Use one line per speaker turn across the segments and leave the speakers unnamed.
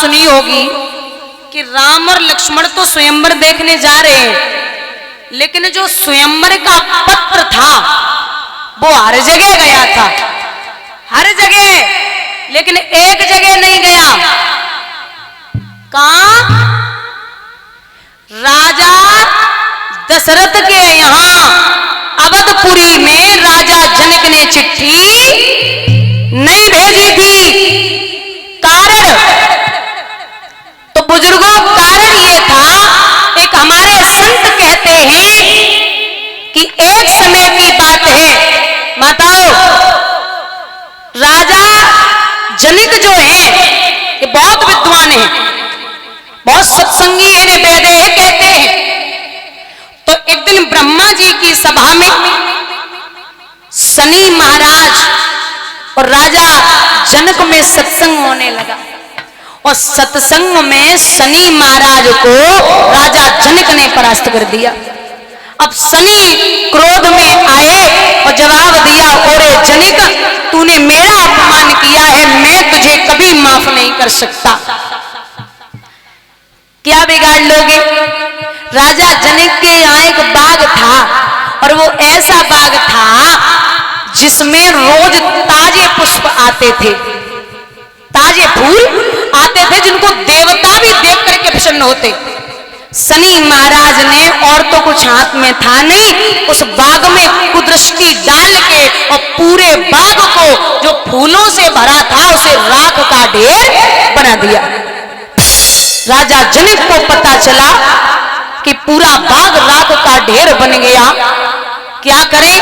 सुनी होगी कि राम और लक्ष्मण तो स्वयंवर देखने जा रहे हैं, लेकिन जो स्वयंवर का पत्र था वो हर जगह गया था, हर जगह, लेकिन एक जगह नहीं गया। कहां? राजा दशरथ के यहां अवधपुरी में राजा जनक ने चिट्ठी नहीं भेजी थी। कारण तो बुजुर्गों, कारण ये था, एक हमारे संत कहते हैं कि एक समय की बात है माताओं, राजा जनक जो है ये बहुत विद्वान है, बहुत सत्संगी है, वेद है कहते हैं। तो एक दिन ब्रह्मा जी की सभा में शनि महाराज और राजा जनक में सत्संग होने लगा, और सत्संग में शनि महाराज को राजा जनक ने परास्त कर दिया। अब शनि क्रोध में आए और जवाब दिया, ओरे जनक, तूने मेरा अपमान किया है, मैं तुझे कभी माफ नहीं कर सकता। क्या बिगाड़ लोगे? राजा जनक के यहाँ एक बाग था, और वो ऐसा बाग था जिसमें रोज ताजे पुष्प आते थे, ताजे फूल आते थे, जिनको देवता भी देख करके प्रसन्न होते। शनि महाराज ने, और तो कुछ हाथ में था नहीं, उस बाग में कुदृष्टि डाल के और पूरे बाग को जो फूलों से भरा था उसे राख का ढेर बना दिया। राजा जनक को पता चला कि पूरा बाग राख का ढेर बन गया। क्या करें?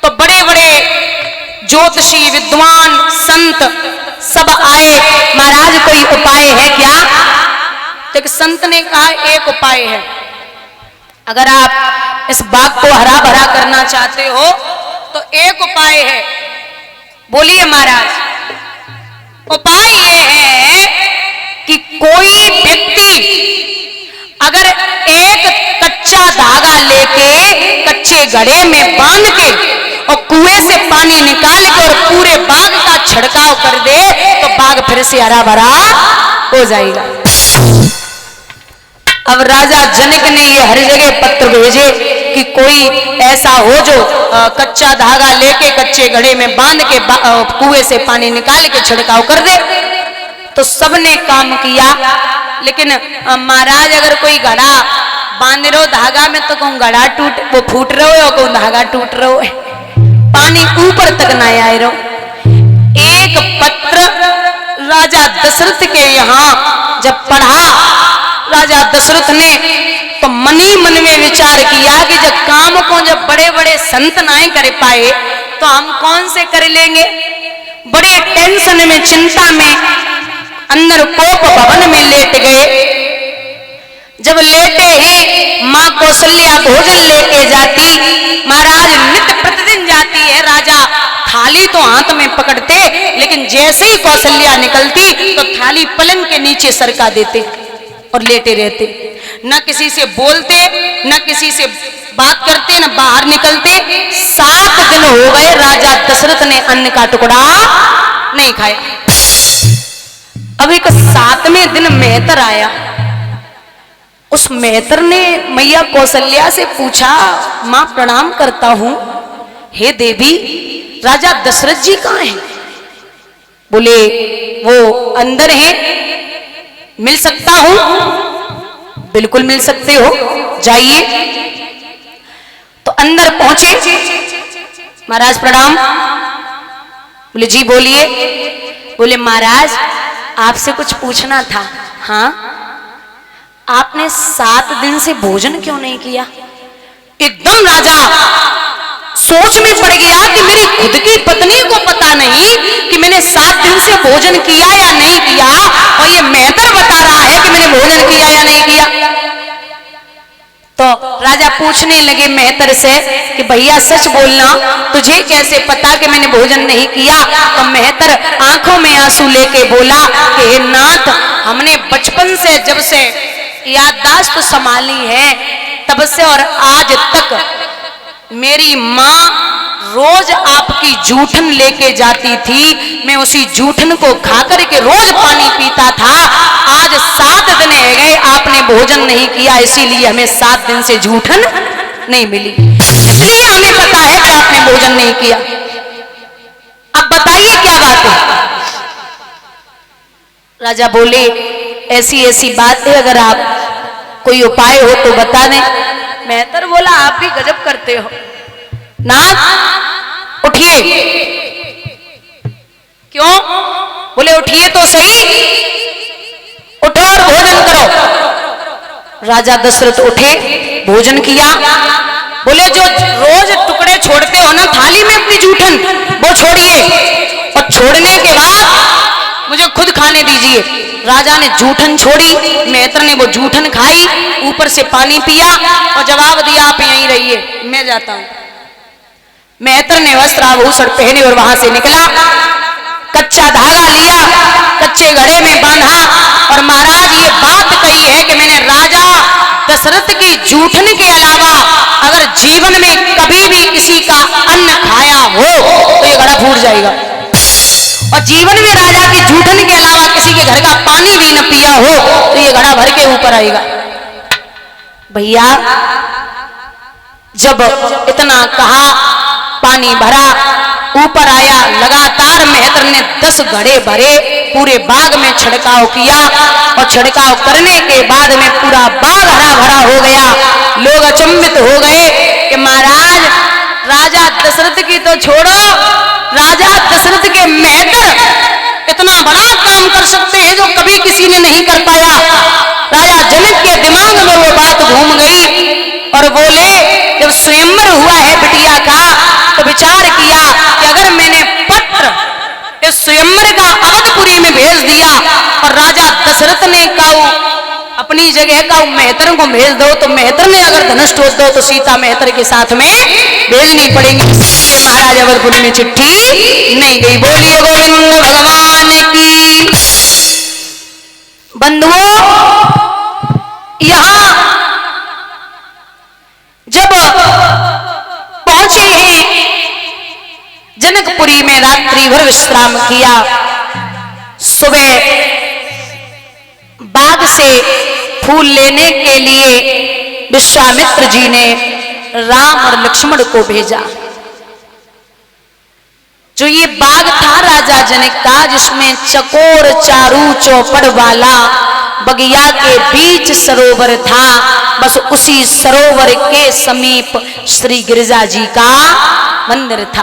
तो बड़े बड़े ज्योतिषी, विद्वान, संत सब आए, महाराज कोई उपाय है क्या? तो एक संत ने कहा एक उपाय है, अगर आप इस बाग को हरा भरा करना चाहते हो तो एक उपाय है। बोलिए महाराज। उपाय यह है कि कोई व्यक्ति अगर एक कच्चा धागा लेके कच्चे घड़े में बांध के और कुएं से पानी निकाल के और पूरे बाग का छिड़काव कर दे तो बाग फिर से हरा भरा हो जाएगा। अब राजा जनक ने ये हर जगह पत्र भेजे कि कोई ऐसा हो जो कच्चा धागा लेके कच्चे घड़े में बांध के कुएं से पानी निकाल के छिड़काव कर दे। तो सबने काम किया, लेकिन महाराज अगर कोई घड़ा बांध रहे हो धागा में तो कहूँ घड़ा वो फूट रहे हो, कहूँ धागा टूट रहे हो, पानी ऊपर तक ना आए रहो। एक पत्र राजा दशरथ के यहाँ जब पढ़ा राजा दशरथ ने, तो मन ही मन में विचार किया कि जब काम को जब बड़े बड़े संत ना कर पाए तो हम कौन से कर लेंगे। बड़े टेंशन में, चिंता में अंदर कोप भवन में लेट गए। जब लेटे ही माँ कौशल्या भोजन लेके जाती, महाराज नित्य प्रतिदिन जाती है, राजा थाली तो हाथ में पकड़ते, लेकिन जैसे ही कौशल्या निकलती तो थाली पलंग के नीचे सरका देते और लेटे रहते। न किसी से बोलते, न किसी से बात करते, न बाहर निकलते। 7 दिन हो गए राजा दशरथ ने अन्न का टुकड़ा नहीं खाया। अब एक 7वें दिन मेहतर आया। उस मेहतर ने मैया कौशल्या से पूछा, मां प्रणाम करता हूं, हे देवी राजा दशरथ जी कहां हैं? बोले वो अंदर हैं, मिल सकता हूं? बिल्कुल मिल सकते हो, जाइए। तो अंदर पहुंचे। महाराज प्रणाम। बोले जी बोलिए। बोले महाराज आपसे कुछ पूछना था। हाँ, आपने 7 दिन से भोजन क्यों नहीं किया? एकदम राजा सोच में पड़ गया कि मेरी खुद की पत्नी को पता नहीं कि मैंने 7 दिन से भोजन किया या नहीं किया, और ये मेहतर बता रहा है कि मैंने भोजन किया या नहीं किया। तो राजा पूछने लगे मेहतर से कि भैया सच बोलना, तुझे कैसे पता कि मैंने भोजन नहीं किया? तो मेहतर आंखों में आंसू लेके बोला कि हे नाथ, हमने बचपन से जब से याददाश्त संभाली है तब से और आज तक मेरी माँ रोज आपकी जूठन लेके जाती थी, मैं उसी जूठन को खा करके रोज पानी पीता पता था आज 7 दिन है गए आपने भोजन नहीं किया, इसीलिए हमें 7 दिन से जूठन नहीं मिली, इसलिए हमें पता है कि आपने भोजन नहीं किया। अब बताइए क्या बात है। राजा बोले ऐसी ऐसी बात है, अगर आप कोई उपाय हो तो बता दें। मेहतर बोला आप भी गजब करते हो, नाथ उठिए। क्यों? बोले उठिए तो सही, उठो और भोजन करो। राजा दशरथ उठे, भोजन किया। बोले जो रोज टुकड़े छोड़ते हो ना थाली में अपनी जूठन, वो छोड़िए और छोड़ने के बाद मुझे खुद खाने दीजिए। राजा ने जूठन छोड़ी, मेहतर ने वो जूठन खाई, ऊपर से पानी पिया और जवाब दिया आप यहीं रहिए, मैं जाता हूं। मेहतर ने वस्त्र आभूषण पहने और वहां से निकला, कच्चा धागा लिया, कच्चे घड़े में बांधा और महाराज ये बात कही है कि मैंने राजा दशरथ की जूठन के अलावा अगर जीवन में कभी भी किसी का अन्न खाया हो तो ये घड़ा फूट जाएगा, और जीवन में राजा की जूठन के अलावा किसी के घर का पानी भी न पिया हो तो ये घड़ा भर के ऊपर आएगा। भैया जब इतना कहा, पानी भरा, ऊपर आया, लगातार मेहतर ने 10 घड़े भरे, पूरे बाग में छिड़काव किया और छिड़काव करने के बाद में पूरा बाग हरा भरा हो गया। लोग अचंभित हो गए कि महाराज राजा दशरथ की तो छोड़ो, राजा दशरथ के मेहतर इतना बड़ा काम कर सकते हैं जो कभी किसी ने नहीं कर पाया। राजा जनक के दिमाग में वो बात घूम गई और बोले जब स्वयंवर हुआ है बिटिया का तो विचार किया कि अगर मैंने पत्र इस स्वयंवर का अवधपुरी में भेज दिया और राजा दशरथ ने कहा अपनी जगह का मेहतर को भेज दो, तो मेहतर ने अगर धनुष तोड़ दो तो सीता मेहतर के साथ में भेजनी पड़ेगी। इसलिए महाराज अवधपुरी में चिट्ठी नहीं गई। बोलिए गोविंद भगवान की। बंधुओं यहां जब पहुंचे हैं जनकपुरी में, रात्रि भर विश्राम किया, सुबह बाग से फूल लेने के लिए विश्वामित्र जी ने राम और लक्ष्मण को भेजा। जो ये बाग था राजा जनक का, जिसमें चकोर चारू चौपड़ वाला बगिया के बीच सरोवर था, बस उसी सरोवर के समीप श्री गिरिजा जी का मंदिर था।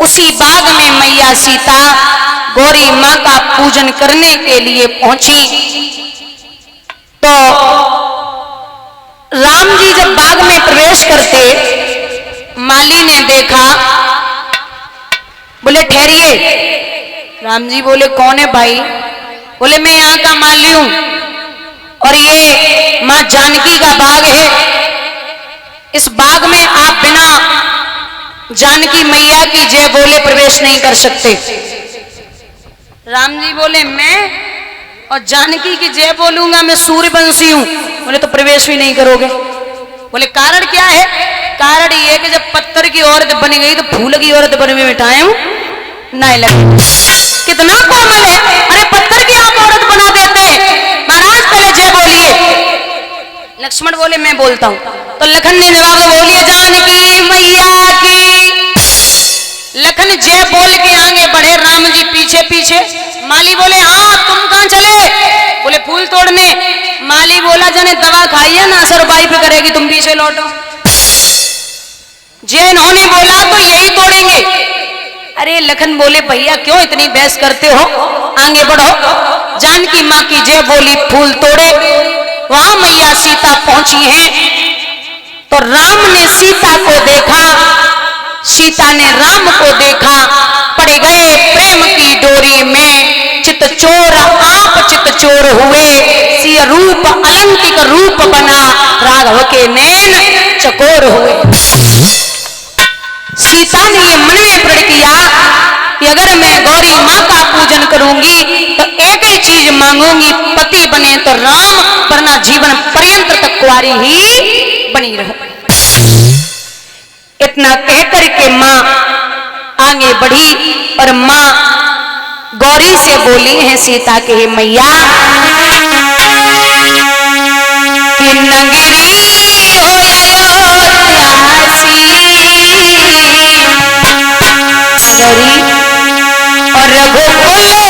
उसी बाग में मैया सीता गौरी मां का पूजन करने के लिए पहुंची। तो राम जी जब बाग में प्रवेश करते, माली ने देखा, बोले ठहरिए। राम जी बोले कौन है भाई? बोले मैं यहाँ का माली हूं और ये मां जानकी का बाग है। इस बाग में आप बिना जानकी मैया की जय बोले प्रवेश नहीं कर सकते। राम जी बोले मैं और जानकी की जय बोलूंगा, मैं सूर्यवंशी हूं। बोले तो प्रवेश भी नहीं करोगे। बोले कारण क्या है? कारण ये कि जब पत्थर की औरत बन गई तो फूल की औरत बनने में टाइम नहीं लगे। कितना कोमल है, अरे पत्थर की आप औरत बना देते। महाराज पहले जय बोलिए। लक्ष्मण बोले मैं बोलता हूं। तो लखन ने जवाब बोलिए जानकी मैया की। लखन जय बोल के आगे बढ़े, राम जी पीछे पीछे। माली बोले हाँ तुम कहां चले? बोले फूल तोड़ने। माली बोला जाने दवा खाइए ना, असर बाई पे करेगी, तुम पीछे लौटो। जय इन्होंने बोला तो यही तोड़ेंगे। अरे लखन बोले भैया क्यों इतनी बहस करते हो, आगे बढ़ो। जानकी मां की जय बोली, फूल तोड़े। वहां मैया सीता पहुंची हैं। तो राम ने सीता को देखा, सीता ने राम को देखा, पड़ गए प्रेम की डोरी में। चित चोर आप चित चोर हुए, सिय रूप अलंकिक रूप बना, राघव के नैन चकोर हुए। सीता ने ये मन में प्रण किया कि अगर मैं गौरी मां का पूजन करूंगी तो एक ही चीज मांगूंगी, पति बने तो राम, वरना जीवन पर्यंत तक कुंवारी ही बनी रहो। इतना कहकर के मां आगे बढ़ी और मां गौरी से बोली है सीता के हे मैया कि नगरी हो अयोध्यासी नगरी और रघुकुल